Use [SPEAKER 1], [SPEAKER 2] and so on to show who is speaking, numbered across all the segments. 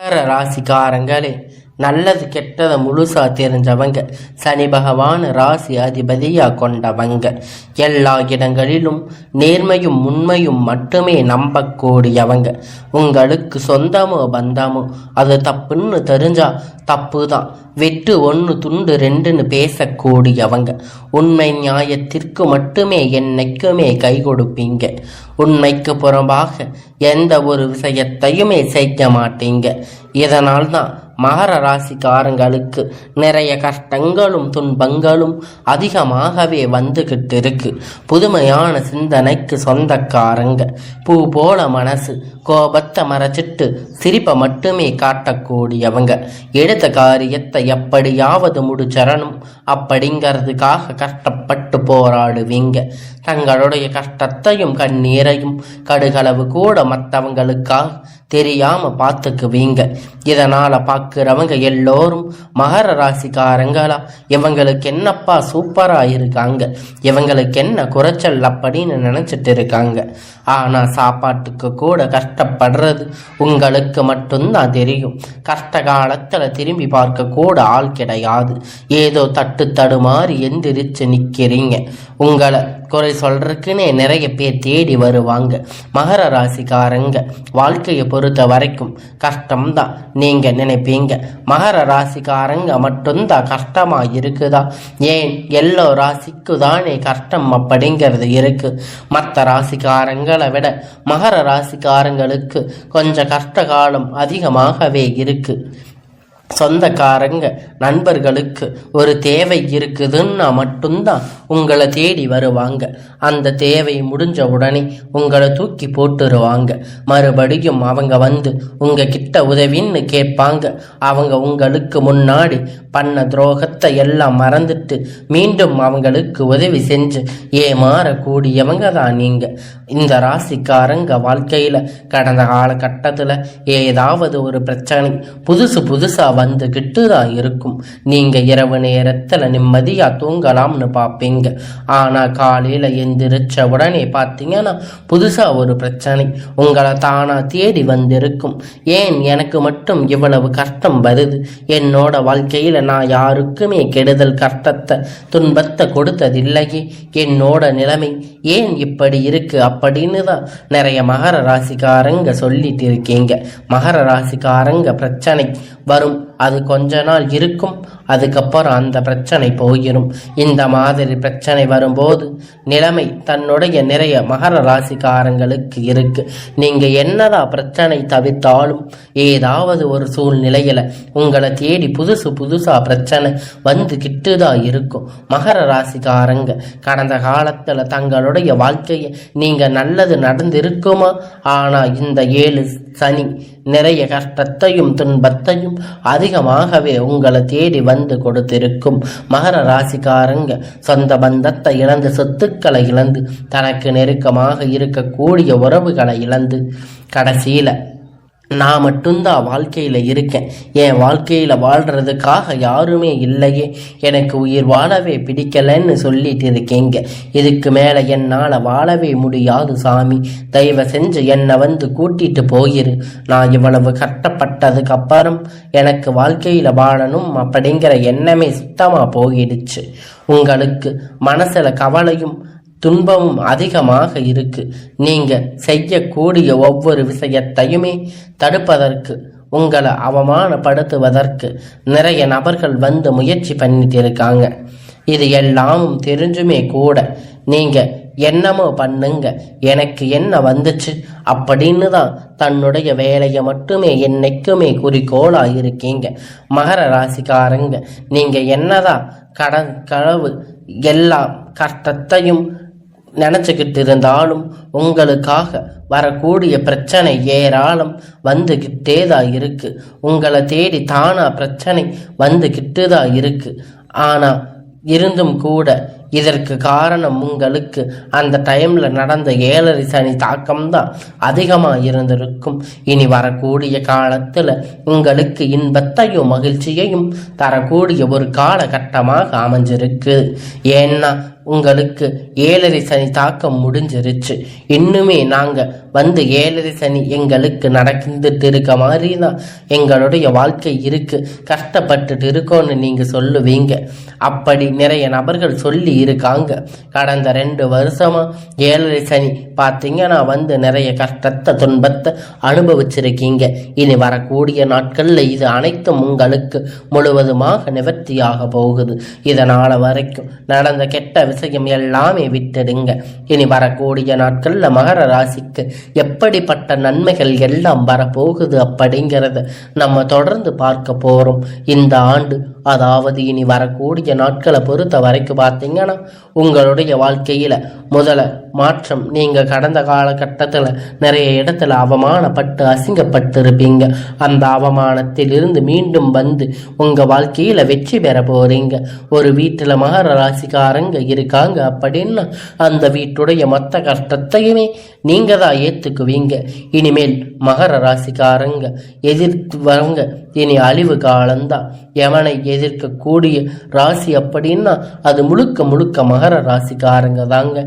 [SPEAKER 1] மகர ராசிக்காரங்களே, நல்லது கெட்டதை முழுசா தெரிஞ்சவங்க, சனி பகவான் ராசி அதிபதியா கொண்டவங்க, எல்லா இடங்களிலும் நேர்மையும் உண்மையும் மட்டுமே நம்பக்கூடியவங்க. உங்களுக்கு சொந்தமோ பந்தமோ அது தப்புன்னு தெரிஞ்சா தப்பு தான், வெட்டு ஒன்று துண்டு ரெண்டுன்னு பேசக்கூடியவங்க. உண்மை நியாயத்திற்கு மட்டுமே என்னைக்குமே கை கொடுப்பீங்க. உண்மைக்கு புறம்பாக எந்த ஒரு விஷயத்தையுமே செய்ய மாட்டீங்க. இதனால்தான் மகர ராசிக்காரங்களுக்கு நிறைய கஷ்டங்களும் துன்பங்களும் அதிகமாகவே வந்துகிட்டு இருக்கு. புதுமையான சிந்தனைக்கு சொந்தக்காரங்க, பூ போல மனசு, கோபத்தை மறைச்சிட்டு சிரிப்பை மட்டுமே காட்டக்கூடியவங்க. எடுத்த காரியத்தை எப்படியாவது முடிச்சரணும் அப்படிங்கிறதுக்காக கஷ்டப்பட்டு போராடுவீங்க. தங்களுடைய கஷ்டத்தையும் கண்ணீரையும் கடுகளவு கூட மற்றவங்களுக்காக தெரியாம பார்த்துக்குவீங்க. இதனால பார்க்கிறவங்க எல்லோரும் மகர ராசிக்காரங்களா, இவங்களுக்கு என்னப்பா சூப்பரா இருக்காங்க, இவங்களுக்கு என்ன குறைச்சல் அப்படின்னு நினைச்சிட்டு இருக்காங்க. ஆனா சாப்பாட்டுக்கு கூட கஷ்டப்படுறது உங்களுக்கு மட்டும்தான் தெரியும். கஷ்ட காலத்துல திரும்பி பார்க்க கூட ஆள் கிடையாது. ஏதோ தட்டு தடுமாறி எந்திரிச்சு நிக்கிறீங்க. உங்களை குறை சொல்றதுக்குன்னே நிறைய பேர் தேடி வருவாங்க. மகர ராசிக்காரங்க வாழ்க்கையை பொறுத்த வரைக்கும் கஷ்டம்தான் நீங்க நினைப்பீங்க. மகர ராசிக்காரங்க மட்டும்தான் கஷ்டமா இருக்குதா? ஏன் எல்லா ராசிக்கு தானே கஷ்டம் அப்படிங்கிறது இருக்கு. மற்ற ராசிக்காரங்களை விட மகர ராசிக்காரங்களுக்கு கொஞ்சம் கஷ்ட காலம் அதிகமாகவே இருக்கு. சொந்தக்காரங்க நண்பர்களுக்கு ஒரு தேவை இருக்குதுன்னா மட்டும்தான் உங்களை தேடி வருவாங்க. அந்த தேவை முடிஞ்ச உடனே உங்களை தூக்கி போட்டுருவாங்க. மறுபடியும் அவங்க வந்து உங்ககிட்ட உதவின்னு கேட்பாங்க. அவங்க உங்களுக்கு முன்னாடி பண்ண துரோகத்தை எல்லாம் மறந்துட்டு மீண்டும் அவங்களுக்கு உதவி செஞ்சு ஏமாறக்கூடியவங்க தான் நீங்க. இந்த ராசிக்காரங்க வாழ்க்கையில கடந்த காலகட்டத்துல ஏதாவது ஒரு பிரச்சனை புதுசா வந்துகிட்டு தான் இருக்கும். நீங்க இரவு நேரத்துல நிம்மதியா தூங்கலாம்னு பார்ப்பீங்க. ஆனா காலையில எந்திரிச்ச உடனே பார்த்தீங்கன்னா புதுசா ஒரு பிரச்சனை உங்களை தானா தேடி வந்திருக்கும். ஏன் எனக்கு மட்டும் இவ்வளவு கஷ்டம் வருது? என்னோட வாழ்க்கையில நான் யாருக்குமே கெடுதல் கஷ்டத்தை துன்பத்தை கொடுத்ததில்லையே. என்னோட நிலைமை ஏன் இப்படி இருக்கு அப்படின்னு தான் நிறைய மகர ராசிக்காரங்க சொல்லிட்டு இருக்கீங்க. மகர ராசிக்காரங்க பிரச்சனை வரும், அது கொஞ்ச நாள் இருக்கும், அதுக்கப்புறம் அந்த பிரச்சனை போயிடும். இந்த மாதிரி பிரச்சனை வரும்போது நிலைமை தன்னுடைய நிறைய மகர ராசிக்காரங்களுக்கு இருக்கு. நீங்க என்னதான் பிரச்சனை தவிர்த்தாலும் ஏதாவது ஒரு சூழ்நிலையில உங்களை தேடி புதுசா பிரச்சனை வந்துகிட்டு தான் இருக்கும். மகர ராசிக்காரங்க கடந்த காலத்துல தங்களுடைய வாழ்க்கையை நீங்க நல்லது நடந்திருக்குமா? ஆனா இந்த 7 சனி நிறைய கஷ்டத்தையும் துன்பத்தையும் அதிகமாகவே உங்களை தேடி வந்து கொடுத்திருக்கும். மகர ராசிக்காரங்க சொந்த பந்தத்தை இழந்து, சொத்துக்களை இழந்து, தனக்கு நெருக்கமாக இருக்கக்கூடிய உறவுகளை இழந்து, கடைசியில நான் மட்டும்தான் வாழ்க்கையில இருக்கேன், என் வாழ்க்கையில வாழ்றதுக்காக யாருமே இல்லையே, எனக்கு உயிர் வாழவே பிடிக்கலன்னு சொல்லிட்டு இருக்கீங்க. இதுக்கு மேல என்னால வாழவே முடியாது சாமி, தயவு செஞ்சு என்னை வந்து கூட்டிட்டு போயிரு. நான் இவ்வளவு கஷ்டப்பட்டதுக்கு அப்புறம் எனக்கு வாழ்க்கையில வாழணும் அப்படிங்கிற எண்ணமே சுத்தமா போயிடுச்சு. உங்களுக்கு மனசுல கவலையும் துன்பமும் அதிகமாக இருக்கு. நீங்க செய்யக்கூடிய ஒவ்வொரு விஷயத்தையுமே தடுப்பதற்கு, உங்களை அவமானப்படுத்துவதற்கு நிறைய நபர்கள் வந்து முயற்சி பண்ணிட்டு இருக்காங்க. இது எல்லாம் தெரிஞ்சுமே கூட நீங்க என்னமோ பண்ணுங்க, எனக்கு என்ன வந்துச்சு அப்படின்னு தான் தன்னுடைய வேலையை மட்டுமே என்னைக்குமே குறிக்கோளா இருக்கீங்க. மகர ராசிக்காரங்க நீங்க என்னதான் களவு எல்லா கஷ்டத்தையும் நினைச்சுக்கிட்டு இருந்தாலும் உங்களுக்காக வரக்கூடிய பிரச்சனை ஏராளம் வந்துகிட்டே தான் இருக்கு. உங்களை தேடி தானா பிரச்சனை வந்துகிட்டு தான் இருக்கு. ஆனா இருந்தும் கூட இதற்கு காரணம் உங்களுக்கு அந்த டைம்ல நடந்த 7 சனி தாக்கம்தான் அதிகமா இருந்திருக்கும். இனி வரக்கூடிய காலத்துல உங்களுக்கு இன்பத்தையும் மகிழ்ச்சியையும் தரக்கூடிய ஒரு காலகட்டமாக அமைஞ்சிருக்கு. ஏன்னா உங்களுக்கு 7.5 சனி தாக்கம் முடிஞ்சிருச்சு. இன்னுமே நாங்க வந்து 7.5 சனி எங்களுக்கு நடந்துட்டு இருக்க மாதிரி தான் எங்களுடைய வாழ்க்கை இருக்கு, கஷ்டப்பட்டுட்டு இருக்கோன்னு நீங்க சொல்லுவீங்க. அப்படி நிறைய நபர்கள் சொல்லி இருக்காங்க. கடந்த 2 வருஷமா 7.5 சனி பார்த்தீங்கன்னா வந்து நிறைய கஷ்டத்தை துன்பத்தை அனுபவிச்சிருக்கீங்க. இனி வரக்கூடிய நாட்கள்ல இது அனைத்தும் உங்களுக்கு முழுவதுமாக நிவர்த்தியாக போகுது. இதனால வரைக்கும் நடந்த கெட்ட விஷயம் எல்லாமே விட்டுடுங்க. இனி வரக்கூடிய நாட்கள்ல மகர ராசிக்கு எப்படிப்பட்ட நன்மைகள் எல்லாம் வரப்போகுது அப்படிங்கிறத நம்ம தொடர்ந்து பார்க்க போறோம். இந்த ஆண்டு, அதாவது இனி வரக்கூடிய நாட்களை பொறுத்த வரைக்கும் பார்த்தீங்கன்னா உங்களுடைய வாழ்க்கையில முதல மாற்றம். நீங்க கடந்த காலகட்டத்தில் நிறைய இடத்துல அவமானப்பட்டு அசிங்கப்பட்டு இருப்பீங்க. அந்த அவமானத்தில் இருந்து மீண்டும் வந்து உங்க வாழ்க்கையில வெற்றி பெற போறீங்க. ஒரு வீட்டுல மகர ராசிக்காரங்க இருக்காங்க அப்படின்னா அந்த வீட்டுடைய மொத்த கஷ்டத்தையுமே நீங்க தான் ஏத்துக்குவீங்க. இனிமேல் மகர ராசிக்காரங்க எதிர்த்து வரங்க இனி அழிவு காலம்தான். எவனை எதிர்க்கக்கூடிய ராசி அப்படின்னா அது முழுக்க முழுக்க மகர ராசிக்காரங்க தாங்க.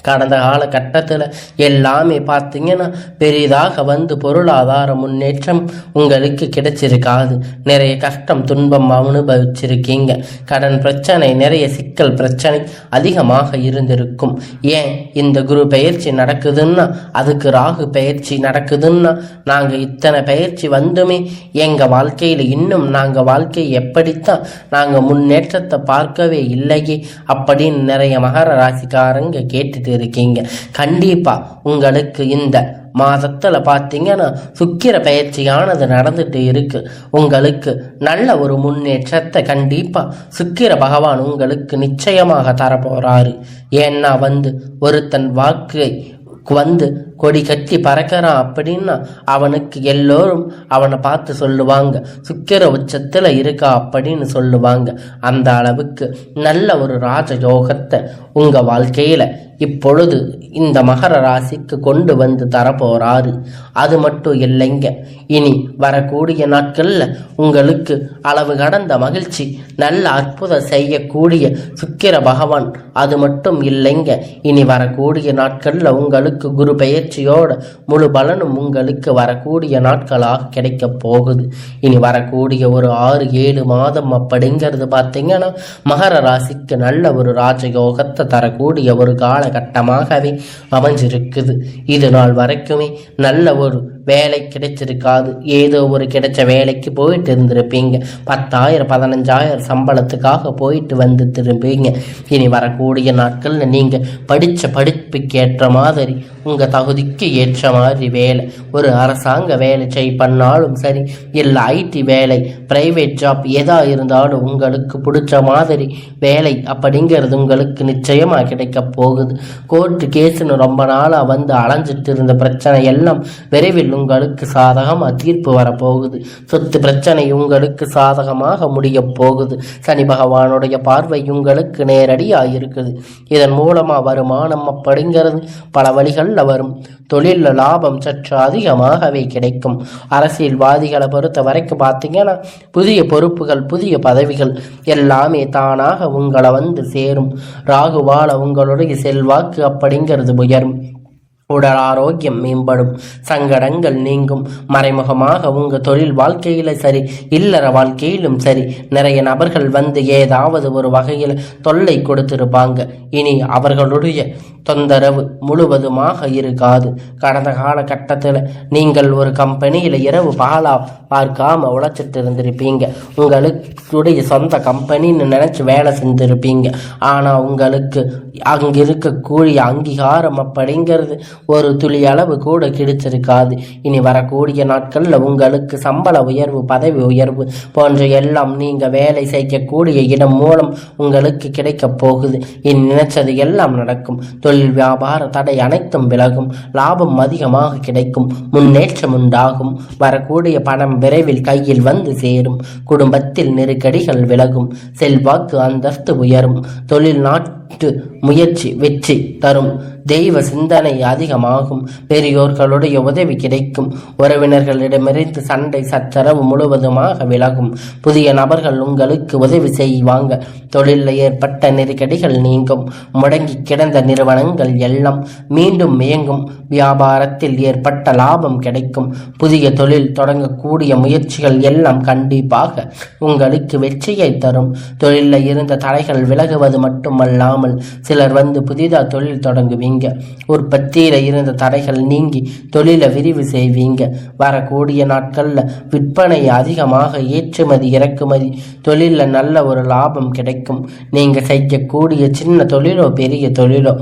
[SPEAKER 1] கடந்த காலகட்டத்தில் எல்லாமே பார்த்தீங்கன்னா பெரிதாக வந்து பொருளாதார முன்னேற்றம் உங்களுக்கு கிடைச்சிருக்காது. நிறைய கஷ்டம் துன்பம் அனுபவிச்சிருக்கீங்க. கடன் பிரச்சனை, நிறைய சிக்கல் பிரச்சனை அதிகமாக இருந்திருக்கும். ஏன் இந்த குரு பயிற்சி நடக்குதுன்னா, அதுக்கு ராகு பயிற்சி நடக்குதுன்னா, நாங்கள் இத்தனை பயிற்சி வந்துமே எங்கள் வாழ்க்கையில் இன்னும் நாங்கள் வாழ்க்கையை எப்படித்தான் நாங்கள் முன்னேற்றத்தை பார்க்கவே இல்லையே அப்படின்னு நிறைய மகர ராசிக்காரங்க கேட்டுட்டு இருக்கீங்க. கண்டிப்பா உங்களுக்கு இந்த மாதத்துல பார்த்தீங்கன்னா சுக்கிர பயிற்சியானது நடந்துட்டு இருக்கு. உங்களுக்கு நல்ல ஒரு முன்னேற்றத்தை கண்டிப்பா சுக்கிர பகவான் உங்களுக்கு நிச்சயமாக தரப்போறாரு. ஏன்னா வந்து ஒருத்தன் வாக்கை வந்து கொடி கட்டி பறக்கிறான் அப்படின்னா அவனுக்கு எல்லோரும் அவனை பார்த்து சொல்லுவாங்க சுக்கிர உச்சத்துல இருக்கா அப்படின்னு சொல்லுவாங்க. அந்த அளவுக்கு நல்ல ஒரு ராஜயோகத்தை உங்க வாழ்க்கையில இப்பொழுது இந்த மகர ராசிக்கு கொண்டு வந்து தரப்போறாரு. அது மட்டும் இல்லைங்க, இனி வரக்கூடிய நாட்கள்ல உங்களுக்கு அளவு கடந்த மகிழ்ச்சி, நல்ல அற்புதம் செய்யக்கூடிய சுக்கிர பகவான். அது மட்டும் இல்லைங்க, இனி வரக்கூடிய நாட்கள்ல உங்களுக்கு குரு பயிற்சியோட முழு பலனும் உங்களுக்கு வரக்கூடிய நாட்களாக கிடைக்க போகுது. இனி வரக்கூடிய ஒரு 6-7 மாதம் அப்படிங்கிறது பார்த்தீங்கன்னா மகர ராசிக்கு நல்ல ஒரு ராஜயோகத்தை தரக்கூடிய ஒரு காலகட்டமாகவே அமைஞ்சிருக்குது. இது நாள் வரைக்குமே நல்ல ஒரு வேலை கிடைச்சிருக்காது. ஏதோ ஒரு கிடைச்ச வேலைக்கு போயிட்டு இருந்திருப்பீங்க. 10,000-15,000 சம்பளத்துக்காக போயிட்டு வந்து திரும்பீங்க. இனி வரக்கூடிய நாட்கள்ல நீங்க படிச்ச படிப்புக்கு ஏற்ற மாதிரி உங்க தகுதிக்கு ஏற்ற மாதிரி வேலை, ஒரு அரசாங்க வேலை பண்ணாலும் சரி, இல்லை ஐடி வேலை, பிரைவேட் ஜாப் எதா இருந்தாலும் உங்களுக்கு பிடிச்ச மாதிரி வேலை அப்படிங்கிறது உங்களுக்கு நிச்சயமா கிடைக்க போகுது. கோர்ட்டு கேஸ்ன்னு ரொம்ப நாளா வந்து அலைஞ்சிட்டு இருந்த பிரச்சனை எல்லாம் விரைவில் உங்களுக்கு சாதகமாக தீர்ப்பு வரப்போகுது. சொத்து பிரச்சனை உங்களுக்கு சாதகமாக முடிய போகுது. சனி பகவானுடைய பார்வை உங்களுக்கு நேரடியாக இருக்குது. இதன் மூலமா வருமானம் அப்படிங்கிறது பல வழிகளில் வரும். தொழில் லாபம் சற்று அதிகமாகவே கிடைக்கும். அரசியல்வாதிகளை பொறுத்த வரைக்கும் பார்த்தீங்கன்னா புதிய பொறுப்புகள், புதிய பதவிகள் எல்லாமே தானாக உங்களை வந்து சேரும். ராகுவால உங்களுடைய செல்வாக்கு அப்படிங்கிறது உயரும். உடல் ஆரோக்கியம் மேம்படும். சங்கடங்கள் நீங்கும். மறைமுகமாக உங்க தொழில் வாழ்க்கையில சரி, இல்லற வாழ்க்கையிலும் சரி, நிறைய நபர்கள் வந்து ஏதாவது ஒரு வகையில் தொல்லை கொடுத்திருப்பாங்க. இனி அவர்களுடைய தொந்தரவு முழுவதுமாக இருக்காது. கடந்த காலகட்டத்தில் நீங்கள் ஒரு கம்பெனியில் இரவு பகலா பார்க்காம உழைச்சிட்டு இருந்திருப்பீங்க. உங்களுடைய சொந்த கம்பெனின்னு நினைச்சு வேலை செஞ்சிருப்பீங்க. ஆனால் உங்களுக்கு அங்கே இருக்கக்கூடிய அங்கீகாரம் அப்படிங்கிறது ஒரு துளி அளவு கூட கிடைச்சிருக்காது. இனி வரக்கூடிய நாட்களில் உங்களுக்கு சம்பள உயர்வு, பதவி உயர்வு போன்ற எல்லாம் நீங்கள் வேலை செய்யக்கூடிய இடம் மூலம் உங்களுக்கு கிடைக்க போகுது. இனி நினைச்சது எல்லாம் நடக்கும். தொழில் வியாபார தடை அனைத்தும் விலகும். லாபம் அதிகமாக கிடைக்கும். முன்னேற்றம் உண்டாகும். வரக்கூடிய பணம் விரைவில் கையில் வந்து சேரும். குடும்பத்தில் நெருக்கடிகள் விலகும். செல்வாக்கு அந்தஸ்து உயரும். தொழில் முயற்சி வெற்றி தரும். தெய்வ சிந்தனை அதிகமாகும். பெரியோர்களுடைய உதவி கிடைக்கும். உறவினர்களிடமிருந்து சண்டை சச்சரவு முழுவதுமாக விலகும். புதிய நபர்கள் உங்களுக்கு உதவி செய்வாங்க. தொழிலில் ஏற்பட்ட நெருக்கடிகள் நீங்கும். முடங்கி கிடந்த நிறுவனங்கள் எல்லாம் மீண்டும் இயங்கும். வியாபாரத்தில் ஏற்பட்ட லாபம் கிடைக்கும். புதிய தொழில் தொடங்கக்கூடிய முயற்சிகள் எல்லாம் கண்டிப்பாக உங்களுக்கு வெற்றியை தரும். தொழிலில் இருந்த தடைகள் விலகுவது மட்டுமல்லாமல் சிலர் வந்து புதிதாக தொழில் தொடங்குவீங்க. உற்பத்தியில இருந்த தடைகள் நீங்கி தொழிலை விரிவு செய்வீங்க. வரக்கூடிய நாட்கள்ல விற்பனை அதிகமாக, ஏற்றுமதி இறக்குமதி தொழில நல்ல ஒரு லாபம் கிடைக்கும். நீங்க செய்யக்கூடிய சின்ன தொழிலோ பெரிய தொழிலோ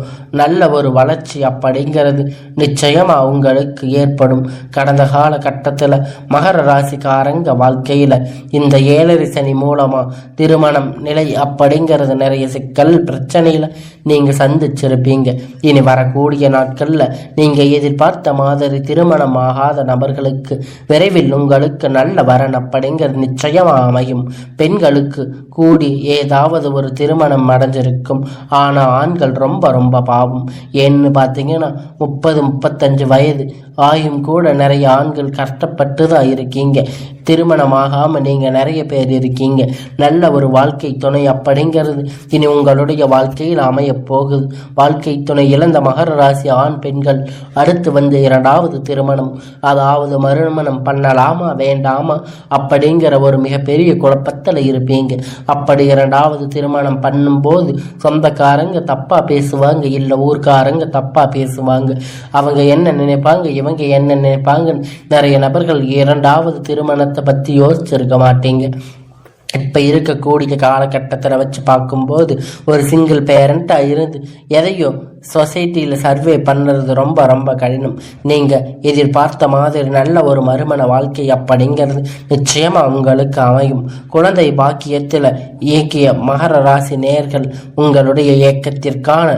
[SPEAKER 1] நல்ல ஒரு வளர்ச்சி அப்படிங்கிறது நிச்சயமா உங்களுக்கு ஏற்படும். கடந்த கால கட்டத்துல மகர ராசிக்காரங்க வாழ்க்கையில இந்த 7 சனி மூலமா திருமணம் நிலை அப்படிங்கிறது நிறைய சிக்கல் பிரச்சனையில நீங்க சந்திச்சிருப்பீங்க. இனி வரக்கூடிய நாட்கள்ல நீங்க எதிர்பார்த்த மாதிரி திருமணம் ஆகாத நபர்களுக்கு விரைவில் உங்களுக்கு நல்ல வரன் அப்படிங்கிறது நிச்சயமா அமையும். பெண்களுக்கு கூடி ஏதாவது ஒரு திருமணம் அடைஞ்சிருக்கும். ஆனா ஆண்கள் ரொம்ப ரொம்ப பாவம். ஏன்னு பார்த்தீங்கன்னா 30-35 வயது ஆயும் கூட நிறைய ஆண்கள் கஷ்டப்பட்டு தான் இருக்கீங்க. திருமணமாகாம நீங்க நிறைய பேர் இருக்கீங்க. நல்ல ஒரு வாழ்க்கை துணை அப்படிங்கிறது இனி உங்களுடைய வாழ்க்கையில் அமைய போகுது. வாழ்க்கை துணை இழந்த மகர ராசி ஆண் பெண்கள் அடுத்து வந்து 2வது திருமணம், அதாவது மறுமணம் பண்ணலாமா வேண்டாமா அப்படிங்கிற ஒரு மிகப்பெரிய குழப்பத்தில் இருப்பீங்க. அப்படி 2வது திருமணம் பண்ணும்போது சொந்தக்காரங்க தப்பா பேசுவாங்க, இல்லை ஊர்க்காரங்க தப்பா பேசுவாங்க. அவங்க என்ன நினைப்பாங்க, இவங்க என்ன நினைப்பாங்க. நிறைய நபர்கள் 2வது திருமணத்தை பத்தி யோசிச்சிருக்க மாட்டீங்க. இப்போ இருக்கக்கூடிய காலகட்டத்தில் வச்சு பார்க்கும்போது ஒரு சிங்கிள் பேரண்ட்டாக இருந்து எதையோ சொசைட்டியில் சர்வே பண்ணுறது ரொம்ப ரொம்ப கடினம். நீங்கள் எதிர்பார்த்த மாதிரி நல்ல ஒரு மறுமண வாழ்க்கை அப்படிங்கிறது நிச்சயமாக உங்களுக்கு அமையும். குழந்தை பாக்கியத்தில் இயக்கிய மகர ராசி நேயர்கள் உங்களுடைய இயக்கத்திற்கான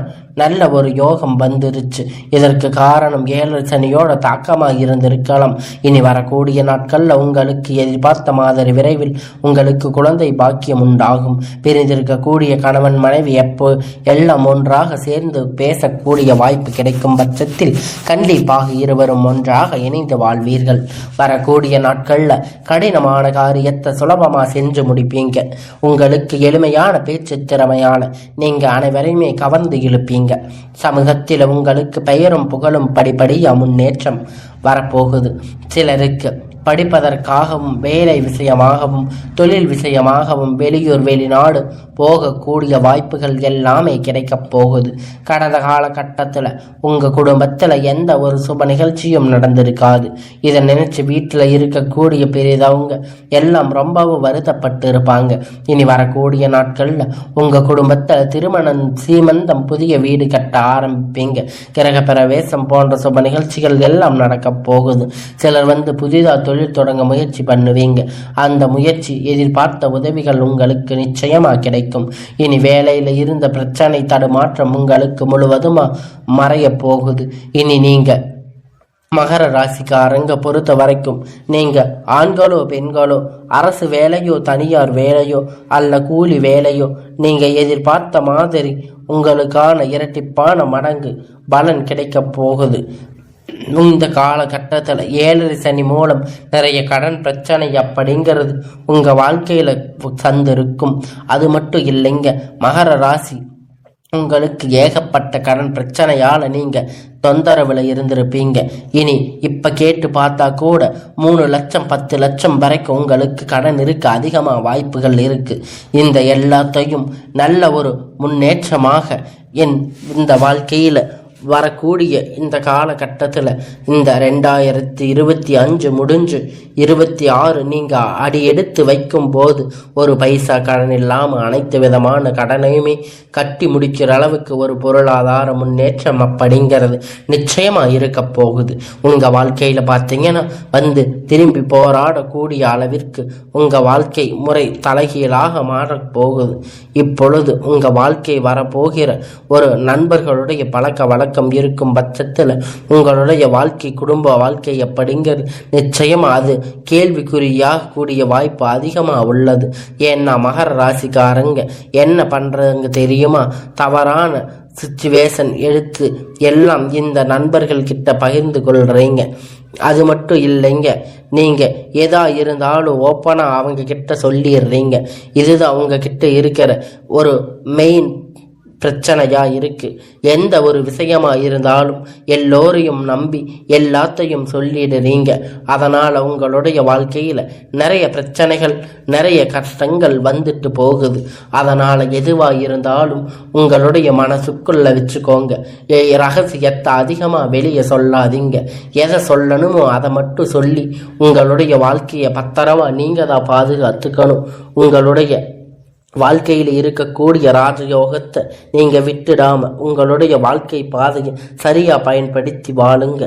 [SPEAKER 1] நல்ல ஒரு யோகம் வந்துருச்சு. இதற்கு காரணம் 7 சனியோட தாக்கமாக இருந்திருக்கலாம். இனி வரக்கூடிய நாட்களில் உங்களுக்கு எதிர்பார்த்த மாதிரி விரைவில் உங்களுக்கு குழந்தை பாக்கியம் உண்டாகும். பிரிந்திருக்கக்கூடிய கணவன் மனைவி எப்போ எல்லாம் ஒன்றாக சேர்ந்து பேசக்கூடிய வாய்ப்பு கிடைக்கும் பட்சத்தில் கண்டிப்பாக இருவரும் ஒன்றாக இணைந்து வாழ்வீர்கள். வரக்கூடிய நாட்களில் கடினமான காரியத்தை சுலபமாக செஞ்சு முடிப்பீங்க. உங்களுக்கு எளிமையான பேச்சு திறமையான நீங்கள் அனைவரையுமே கவர்ந்து இழுப்பீங்க. சமூகத்தில் உங்களுக்கு பெயரும் புகழும் படிப்படியா முன்னேற்றம் வரப்போகுது. சிலருக்கு படிப்பதற்காகவும் வேலை விஷயமாகவும் தொழில் விஷயமாகவும் வெளியூர் வெளிநாடு போகக்கூடிய வாய்ப்புகள் எல்லாமே கிடைக்கப் போகுது. கடந்த காலகட்டத்தில் உங்கள் குடும்பத்தில் எந்த ஒரு சுப நிகழ்ச்சியும் நடந்திருக்காது. இதை நினைச்சு வீட்டில் இருக்கக்கூடிய பெரியதவங்க எல்லாம் ரொம்பவும் வருத்தப்பட்டு இருப்பாங்க. இனி வரக்கூடிய நாட்களில் உங்கள் குடும்பத்தில் திருமணம், சீமந்தம், புதிய வீடு கட்ட ஆரம்பிப்பீங்க. கிரக பிரவேசம் போன்ற சுப நிகழ்ச்சிகள் எல்லாம் நடக்கப் போகுது. சிலர் வந்து புதிதாக தொழில் தொடங்க முயற்சி பண்ணுவீங்க. அந்த முயற்சி எதிர்பார்த்த உதவிகள் உங்களுக்கு நிச்சயமா கிடைக்கும். இனி வேலையில இருந்த பிரச்சனை தடுமாற்றம் உங்களுக்கு முழுவதுமா மறைய போகுது. இனி நீங்க மகர ராசிக்காரங்க பொறுத்த வரைக்கும் நீங்க ஆண்களோ பெண்களோ அரசு வேலையோ தனியார் வேலையோ அல்ல கூலி வேலையோ நீங்க எதிர்பார்த்த மாதிரி உங்களுக்கான இரட்டிப்பான மடங்கு பலன் கிடைக்க போகுது. இந்த காலகட்டத்தில் 7 சனி மூலம் நிறைய கடன் பிரச்சனை அப்படிங்கிறது உங்க வாழ்க்கையில சந்திருக்கும். அது மட்டும் இல்லைங்க, மகர ராசி உங்களுக்கு ஏகப்பட்ட கடன் பிரச்சனையால நீங்க தொந்தரவுல இருந்திருப்பீங்க. இனி இப்ப கேட்டு பார்த்தா கூட 3 லட்சம் 10 லட்சம் வரைக்கும் உங்களுக்கு கடன் இருக்க அதிகமாக வாய்ப்புகள் இருக்கு. இந்த எல்லாத்தையும் நல்ல ஒரு முன்னேற்றமாக இந்த வாழ்க்கையில வரக்கூடிய இந்த காலகட்டத்தில் இந்த 2025 முடிஞ்சு 26 நீங்கள் அடி எடுத்து வைக்கும் போது ஒரு பைசா கடன் இல்லாமல் அனைத்து விதமான கடனையுமே கட்டி முடிக்கிற அளவுக்கு ஒரு பொருளாதார முன்னேற்றம் அப்படிங்கிறது நிச்சயமாக இருக்க போகுது. உங்கள் வாழ்க்கையில் பார்த்தீங்கன்னா வந்து திரும்பி போராடக்கூடிய அளவிற்கு உங்கள் வாழ்க்கை முறை தலைகீழாக மாறப்போகுது. இப்பொழுது உங்கள் வாழ்க்கை வரப்போகிற ஒரு நண்பர்களுடைய பழக்க பழக்கம் இருக்கும் பட்சத்தில் உங்களுடைய வாழ்க்கை குடும்ப வாழ்க்கை எப்படிங்கிறது நிச்சயமா அது கேள்விக்குறியாக கூடிய வாய்ப்பு அதிகமாக உள்ளது. ஏன்னா மகர ராசிக்காரங்க என்ன பண்றதுங்க தெரியுமா, தவறான சிச்சுவேஷன் எடுத்து எல்லாம் இந்த நண்பர்கள் கிட்ட பகிர்ந்து கொள்றீங்க. அது மட்டும் இல்லைங்க, நீங்க எதா இருந்தாலும் ஓப்பனா அவங்க கிட்ட சொல்லிடுறீங்க. இதுதான் அவங்க கிட்ட இருக்கிற ஒரு மெயின் பிரச்சனையா இருக்கு. எந்த ஒரு விஷயமா இருந்தாலும் எல்லோரையும் நம்பி எல்லாத்தையும் சொல்லிடுறீங்க. அதனால உங்களுடைய வாழ்க்கையில நிறைய பிரச்சனைகள் நிறைய கஷ்டங்கள் வந்துட்டு போகுது. அதனால எதுவா இருந்தாலும் உங்களுடைய மனசுக்குள்ள வச்சுக்கோங்க. ரகசியத்தை அதிகமா வெளியே சொல்லாதீங்க. எதை சொல்லணுமோ அதை மட்டும் சொல்லி உங்களுடைய வாழ்க்கையை பத்திரமா நீங்க தான் பாதுகாத்துக்கணும். உங்களுடைய வாழ்க்கையில் இருக்கக்கூடிய ராஜயோகத்தை நீங்க விட்டுடாம உங்களுடைய வாழ்க்கை பாதையை சரியா பயன்படுத்தி வாழுங்க.